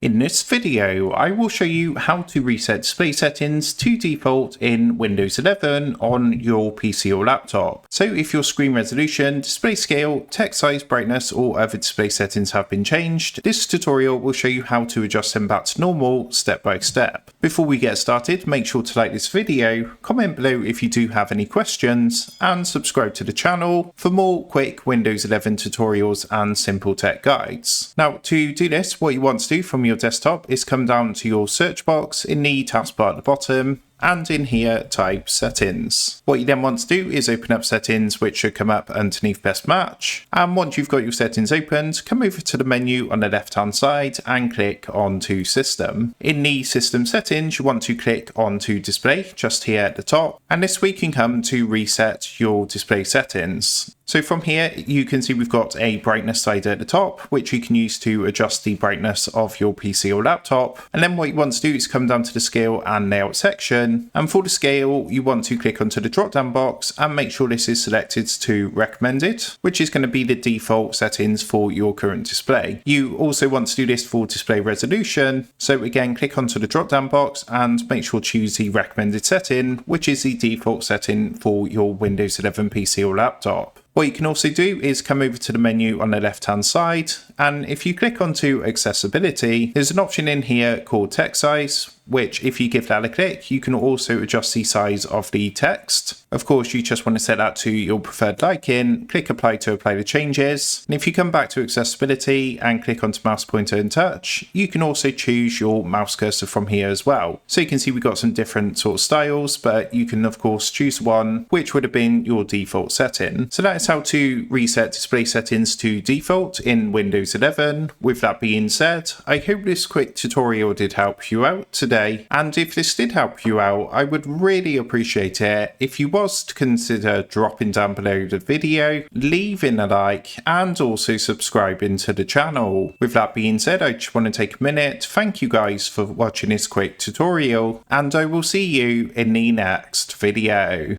In this video, I will show you how to reset display settings to default in Windows 11 on your PC or laptop. So if your screen resolution, display scale, text size, brightness or other display settings have been changed, this tutorial will show you how to adjust them back to normal step by step. Before we get started, make sure to like this video, comment below if you do have any questions, and subscribe to the channel for more quick Windows 11 tutorials and simple tech guides. Now to do this, what you want to do from your desktop is come down to your search box in the taskbar at the bottom, and in here type settings. What you then want to do is open up settings, which should come up underneath best match, and once you've got your settings opened, come over to the menu on the left hand side and click onto system. In the system settings you want to click onto display just here at the top, and this way you can come to reset your display settings. So from here you can see we've got a brightness slider at the top, which you can use to adjust the brightness of your PC or laptop. And then what you want to do is come down to the scale and layout section. And for the scale, you want to click onto the drop down box and make sure this is selected to recommended, which is going to be the default settings for your current display. You also want to do this for display resolution. So again, click onto the drop down box and make sure to choose the recommended setting, which is the default setting for your Windows 11 PC or laptop. What you can also do is come over to the menu on the left hand side, and if you click onto accessibility, there's an option in here called text size, which if you give that a click, you can also adjust the size of the text. Of course, you just want to set that to your preferred liking, click apply to apply the changes. And if you come back to accessibility and click onto mouse pointer and touch, you can also choose your mouse cursor from here as well. So you can see we've got some different sort of styles, but you can of course choose one which would have been your default setting. So that is how to reset display settings to default in Windows 11. With that being said, I hope this quick tutorial did help you out today. And if this did help you out, I would really appreciate it if you was to consider dropping down below the video, leaving a like, and also subscribing to the channel. With that being said, I just want to take a minute, thank you guys for watching this quick tutorial, and I will see you in the next video.